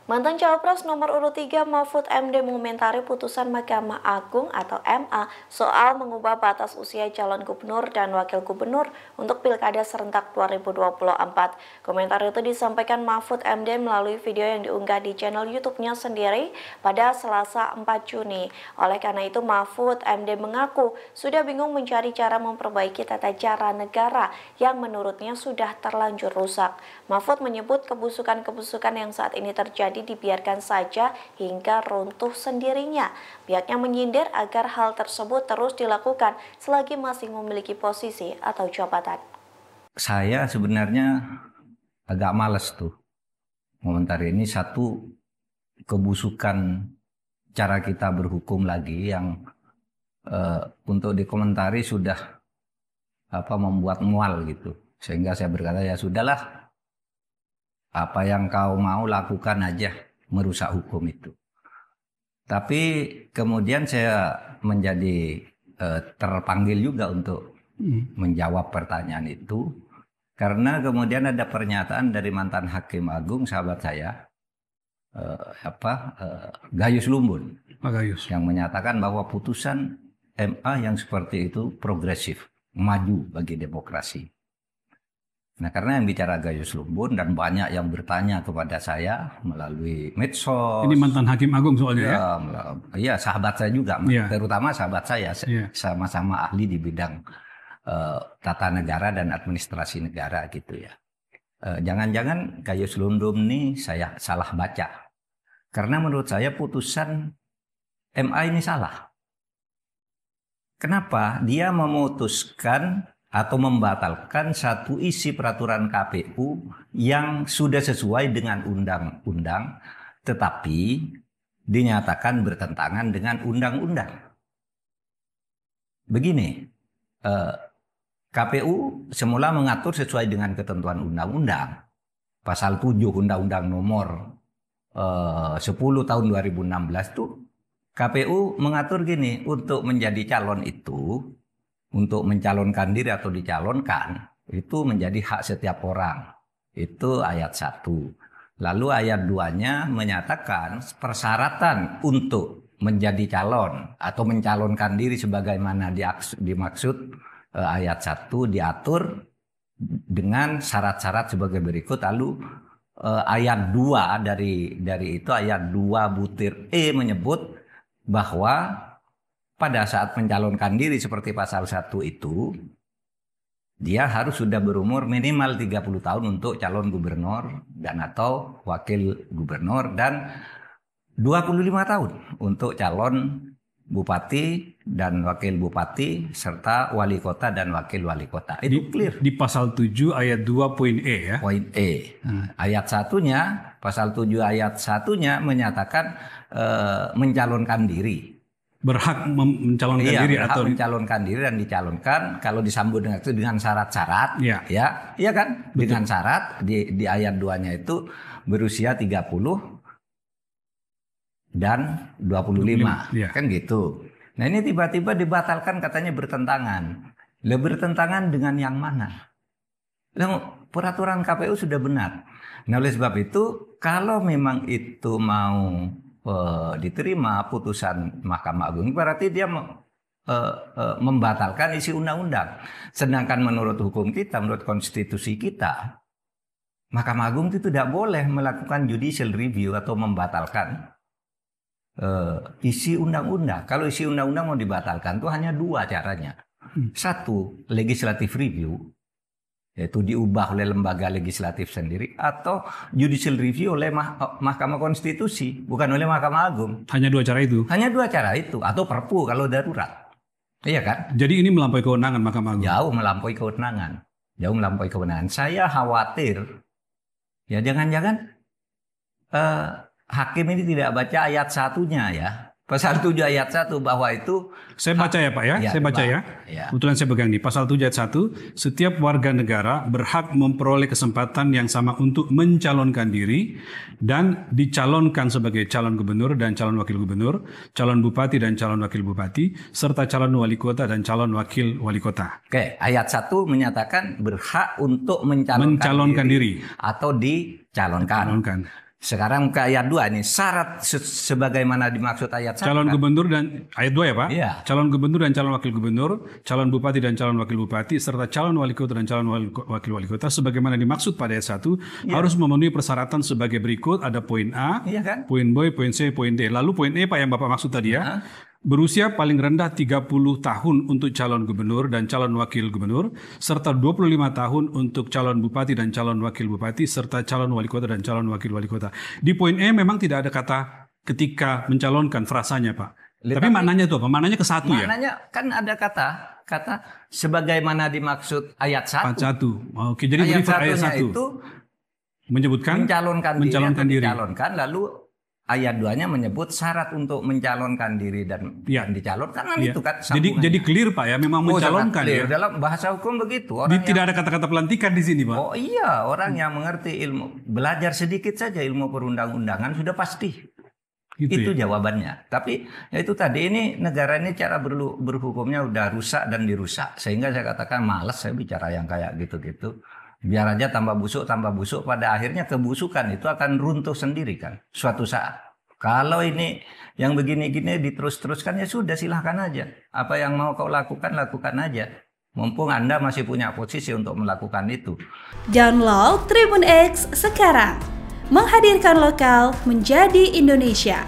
Mantan Cawapres nomor urut 3 Mahfud MD mengomentari putusan Mahkamah Agung atau MA soal mengubah batas usia calon gubernur dan wakil gubernur untuk Pilkada serentak 2024. Komentar itu disampaikan Mahfud MD melalui video yang diunggah di channel YouTube-nya sendiri pada Selasa 4 Juni. Oleh karena itu, Mahfud MD mengaku sudah bingung mencari cara memperbaiki tata cara negara yang menurutnya sudah terlanjur rusak. Mahfud menyebut kebusukan-kebusukan yang saat ini terjadi dibiarkan saja hingga runtuh sendirinya. Pihaknya menyindir agar hal tersebut terus dilakukan selagi masih memiliki posisi atau jabatan. Saya sebenarnya agak males tuh komentari ini. Satu, kebusukan cara kita berhukum lagi yang untuk dikomentari sudah membuat mual gitu. Sehingga saya berkata, ya sudahlah, apa yang kau mau lakukan aja, merusak hukum itu. Tapi kemudian saya menjadi terpanggil juga untuk menjawab pertanyaan itu. Karena kemudian ada pernyataan dari mantan Hakim Agung, sahabat saya, Gayus Lumbun, yang menyatakan bahwa putusan MA yang seperti itu progresif, maju bagi demokrasi. Nah, karena yang bicara Gayus Lumbun dan banyak yang bertanya kepada saya melalui medsos. Ini mantan Hakim Agung soalnya ya? Iya, sahabat saya juga, terutama sahabat saya, sama-sama ahli di bidang tata negara dan administrasi negara gitu ya. Jangan-jangan Gayus Lumbun ini saya salah baca. Karena menurut saya putusan MA ini salah. Kenapa? Dia memutuskan atau membatalkan satu isi peraturan KPU yang sudah sesuai dengan undang-undang, tetapi dinyatakan bertentangan dengan undang-undang. Begini, KPU semula mengatur sesuai dengan ketentuan undang-undang. Pasal 7 Undang-Undang nomor 10 tahun 2016 tuh KPU mengatur gini, untuk menjadi calon itu, untuk mencalonkan diri atau dicalonkan, itu menjadi hak setiap orang. Itu ayat 1. Lalu ayat 2-nya menyatakan persyaratan untuk menjadi calon atau mencalonkan diri sebagaimana dimaksud ayat 1 diatur dengan syarat-syarat sebagai berikut. Lalu ayat 2 dari itu, ayat 2 butir E menyebut bahwa pada saat mencalonkan diri seperti pasal 1 itu, dia harus sudah berumur minimal 30 tahun untuk calon gubernur dan atau wakil gubernur, dan 25 tahun untuk calon bupati dan wakil bupati, serta wali kota dan wakil wali kota. Itu clear. Di pasal 7 ayat 2 poin E ya? Poin E. Ayat 1-nya, pasal 7 ayat 1-nya menyatakan mencalonkan diri. Berhak mencalonkan diri berhak atau mencalonkan diri dan dicalonkan kalau disambung dengan itu dengan syarat-syarat, ya kan? Betul. Dengan syarat di ayat 2-nya itu berusia 30 dan 25. Kan gitu. Nah, ini tiba-tiba dibatalkan, katanya bertentangan. Bertentangan dengan yang mana? Peraturan KPU sudah benar. Nah, oleh sebab itu, kalau memang itu mau diterima putusan Mahkamah Agung, berarti dia membatalkan isi undang-undang. Sedangkan menurut hukum kita, menurut konstitusi kita, Mahkamah Agung itu tidak boleh melakukan judicial review atau membatalkan isi undang-undang. Kalau isi undang-undang mau dibatalkan itu hanya 2 caranya. 1, legislative review, yaitu diubah oleh lembaga legislatif sendiri, atau judicial review oleh Mahkamah Konstitusi, bukan oleh Mahkamah Agung. Hanya 2 cara itu? Hanya 2 cara itu, atau Perpu kalau darurat. Iya kan? Jadi ini melampaui kewenangan Mahkamah Agung? Jauh melampaui kewenangan. Saya khawatir, ya jangan-jangan hakim ini tidak baca ayat 1-nya ya. Pasal 7 ayat 1 bahwa itu... Saya baca ya Pak ya, saya baca ya. Kebetulan saya pegang nih, pasal 7 ayat 1, setiap warga negara berhak memperoleh kesempatan yang sama untuk mencalonkan diri dan dicalonkan sebagai calon gubernur dan calon wakil gubernur, calon bupati dan calon wakil bupati, serta calon wali kota dan calon wakil wali kota. Oke, ayat 1 menyatakan berhak untuk mencalonkan diri atau dicalonkan. Sekarang ke ayat 2 ini, syarat sebagaimana dimaksud ayat 1. Calon gubernur dan ayat 2 ya Pak? Iya. Calon gubernur dan calon wakil gubernur, calon bupati dan calon wakil bupati, serta calon wali kota dan calon wakil wali kota sebagaimana dimaksud pada ayat 1 harus memenuhi persyaratan sebagai berikut. Ada poin A, poin B, poin C, poin D. Lalu poin E Pak yang Bapak maksud tadi ya. Berusia paling rendah 30 tahun untuk calon gubernur dan calon wakil gubernur, serta 25 tahun untuk calon bupati dan calon wakil bupati, serta calon wali kota dan calon wakil wali kota. Di poin E memang tidak ada kata ketika mencalonkan frasanya Pak. Tapi maknanya itu apa? Maknanya ke satu ya? Maknanya kan ada kata sebagaimana dimaksud ayat 1. Ayat 1. Oke, jadi ayat 1 itu menyebutkan mencalonkan diri. Lalu ayat 2-nya menyebut syarat untuk mencalonkan diri dan dicalonkan itu kan. Jadi clear Pak ya, memang mencalonkan ya. Dalam bahasa hukum begitu. Tidak ada kata-kata pelantikan di sini Pak. Oh iya, orang yang mengerti ilmu, belajar sedikit saja ilmu perundang-undangan sudah pasti. Itu jawabannya. Tapi ya itu tadi, ini negara ini cara berhukumnya udah rusak dan dirusak. Sehingga saya katakan malas saya bicara yang kayak gitu-gitu. Biar aja tambah busuk, pada akhirnya kebusukan itu akan runtuh sendiri kan suatu saat. Kalau ini yang begini-gini diterus-teruskan ya sudah, silahkan aja. Apa yang mau kau lakukan aja. Mumpung Anda masih punya posisi untuk melakukan itu. Download Tribun X sekarang. Menghadirkan lokal menjadi Indonesia.